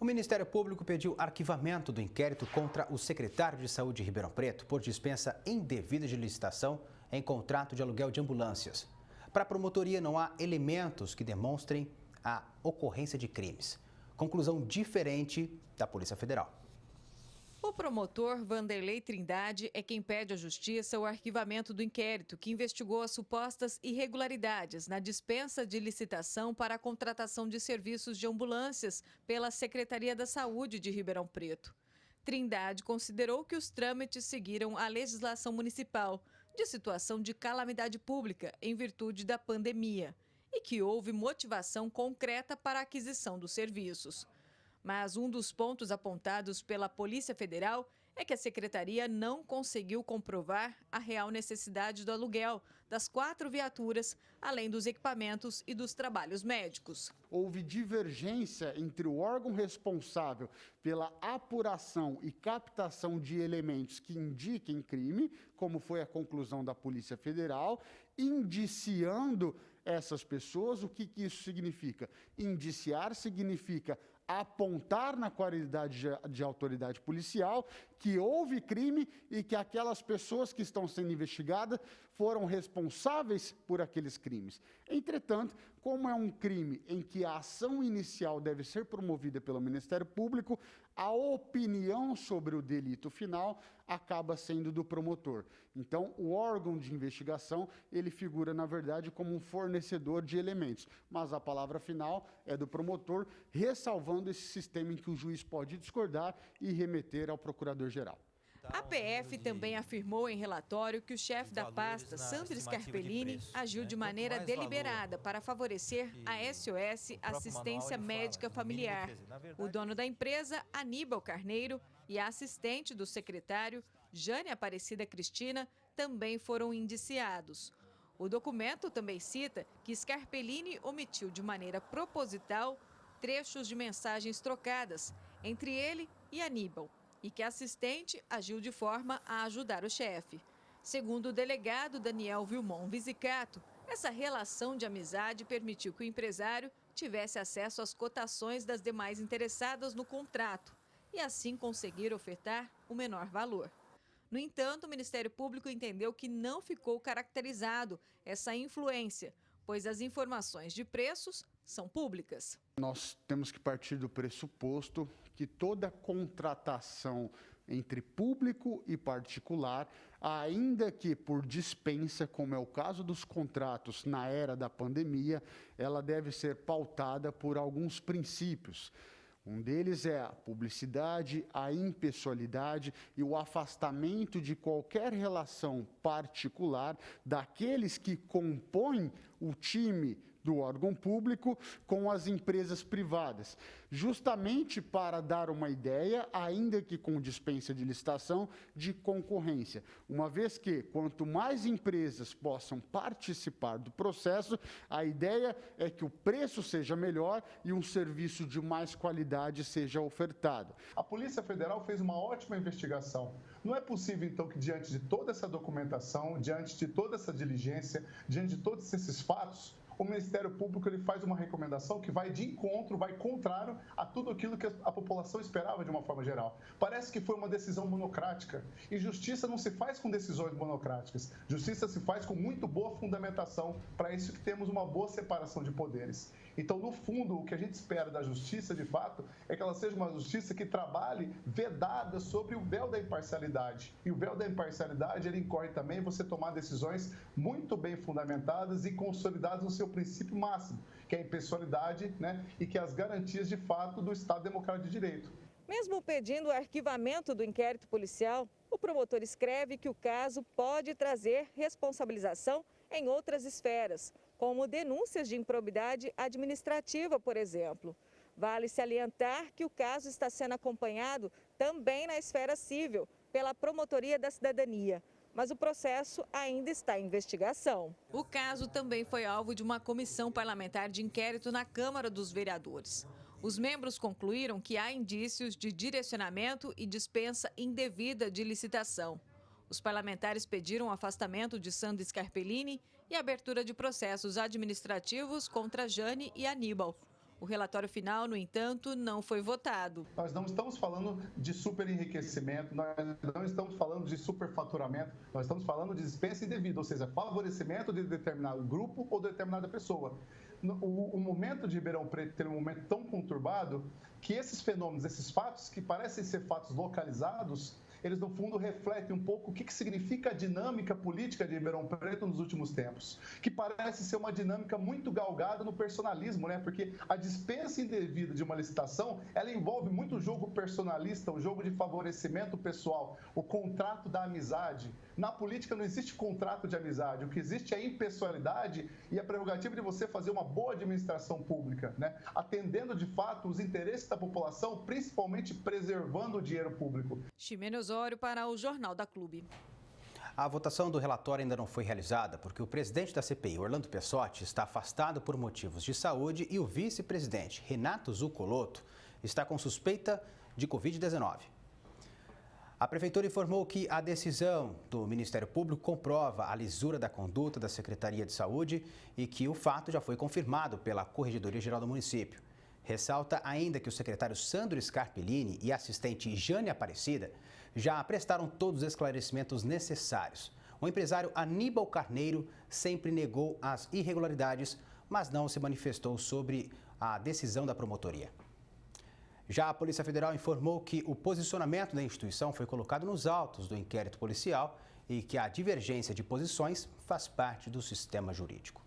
O Ministério Público pediu arquivamento do inquérito contra o secretário de Saúde de Ribeirão Preto por dispensa indevida de licitação em contrato de aluguel de ambulâncias. Para a promotoria, não há elementos que demonstrem a ocorrência de crimes. Conclusão diferente da Polícia Federal. O promotor Vanderlei Trindade é quem pede à Justiça o arquivamento do inquérito que investigou as supostas irregularidades na dispensa de licitação para a contratação de serviços de ambulâncias pela Secretaria da Saúde de Ribeirão Preto. Trindade considerou que os trâmites seguiram a legislação municipal de situação de calamidade pública em virtude da pandemia e que houve motivação concreta para a aquisição dos serviços. Mas um dos pontos apontados pela Polícia Federal é que a Secretaria não conseguiu comprovar a real necessidade do aluguel das 4 viaturas, além dos equipamentos e dos trabalhos médicos. Houve divergência entre o órgão responsável pela apuração e captação de elementos que indiquem crime, como foi a conclusão da Polícia Federal, indiciando essas pessoas. O que isso significa? Indiciar significa apontar na qualidade de autoridade policial que houve crime e que aquelas pessoas que estão sendo investigadas foram responsáveis por aqueles crimes. Entretanto, como é um crime em que a ação inicial deve ser promovida pelo Ministério Público, a opinião sobre o delito final acaba sendo do promotor. Então, o órgão de investigação, ele figura, na verdade, como um fornecedor de elementos, mas a palavra final é do promotor, ressalvando esse sistema em que o juiz pode discordar e remeter ao procurador-geral. A PF também afirmou em relatório que o chefe da pasta, Sandro Scarpellini, agiu de maneira deliberada para favorecer a SOS Assistência Médica Familiar. O dono da empresa, Aníbal Carneiro, e a assistente do secretário, Jane Aparecida Cristina, também foram indiciados. O documento também cita que Scarpellini omitiu de maneira proposital trechos de mensagens trocadas entre ele e Aníbal, e que a assistente agiu de forma a ajudar o chefe. Segundo o delegado Daniel Vilmon Visicato, essa relação de amizade permitiu que o empresário tivesse acesso às cotações das demais interessadas no contrato e assim conseguir ofertar o menor valor. No entanto, o Ministério Público entendeu que não ficou caracterizado essa influência, pois as informações de preços são públicas. Nós temos que partir do pressuposto que toda contratação entre público e particular, ainda que por dispensa, como é o caso dos contratos na era da pandemia, ela deve ser pautada por alguns princípios. Um deles é a publicidade, a impessoalidade e o afastamento de qualquer relação particular daqueles que compõem o time do órgão público com as empresas privadas, justamente para dar uma ideia, ainda que com dispensa de licitação, de concorrência. Uma vez que, quanto mais empresas possam participar do processo, a ideia é que o preço seja melhor e um serviço de mais qualidade seja ofertado. A Polícia Federal fez uma ótima investigação. Não é possível, então, que diante de toda essa documentação, diante de toda essa diligência, diante de todos esses fatos, o Ministério Público ele faz uma recomendação que vai de encontro, vai contrário a tudo aquilo que a população esperava de uma forma geral. Parece que foi uma decisão monocrática. E justiça não se faz com decisões monocráticas. Justiça se faz com muito boa fundamentação. Para isso que temos uma boa separação de poderes. Então, no fundo, o que a gente espera da justiça, de fato, é que ela seja uma justiça que trabalhe vedada sobre o véu da imparcialidade. E o véu da imparcialidade, ele incorre também em você tomar decisões muito bem fundamentadas e consolidadas no seu princípio máximo, que é a impessoalidade, e que é as garantias, de fato, do Estado Democrático de Direito. Mesmo pedindo o arquivamento do inquérito policial, o promotor escreve que o caso pode trazer responsabilização em outras esferas, como denúncias de improbidade administrativa, por exemplo. Vale salientar que o caso está sendo acompanhado também na esfera civil, pela Promotoria da Cidadania. Mas o processo ainda está em investigação. O caso também foi alvo de uma comissão parlamentar de inquérito na Câmara dos Vereadores. Os membros concluíram que há indícios de direcionamento e dispensa indevida de licitação. Os parlamentares pediram o afastamento de Sandro Scarpellini e a abertura de processos administrativos contra Jane e Aníbal. O relatório final, no entanto, não foi votado. Nós não estamos falando de superenriquecimento, nós não estamos falando de superfaturamento, nós estamos falando de dispensa indevida, ou seja, favorecimento de determinado grupo ou determinada pessoa. O momento de Ribeirão Preto tem um momento tão conturbado que esses fenômenos, esses fatos que parecem ser fatos localizados, eles no fundo refletem um pouco o que significa a dinâmica política de Ribeirão Preto nos últimos tempos, que parece ser uma dinâmica muito galgada no personalismo, né? Porque a dispensa indevida de uma licitação, ela envolve muito jogo personalista, o jogo de favorecimento pessoal, o contrato da amizade. Na política não existe contrato de amizade, o que existe é impessoalidade e a prerrogativa de você fazer uma boa administração pública, né? Atendendo de fato os interesses da população, principalmente preservando o dinheiro público. Ximena Osório para o Jornal da Clube. A votação do relatório ainda não foi realizada porque o presidente da CPI, Orlando Pessotti, está afastado por motivos de saúde e o vice-presidente, Renato Zuccoloto, está com suspeita de Covid-19. A Prefeitura informou que a decisão do Ministério Público comprova a lisura da conduta da Secretaria de Saúde e que o fato já foi confirmado pela Corregedoria-Geral do município. Ressalta ainda que o secretário Sandro Scarpellini e a assistente Jane Aparecida já prestaram todos os esclarecimentos necessários. O empresário Aníbal Carneiro sempre negou as irregularidades, mas não se manifestou sobre a decisão da promotoria. Já a Polícia Federal informou que o posicionamento da instituição foi colocado nos autos do inquérito policial e que a divergência de posições faz parte do sistema jurídico.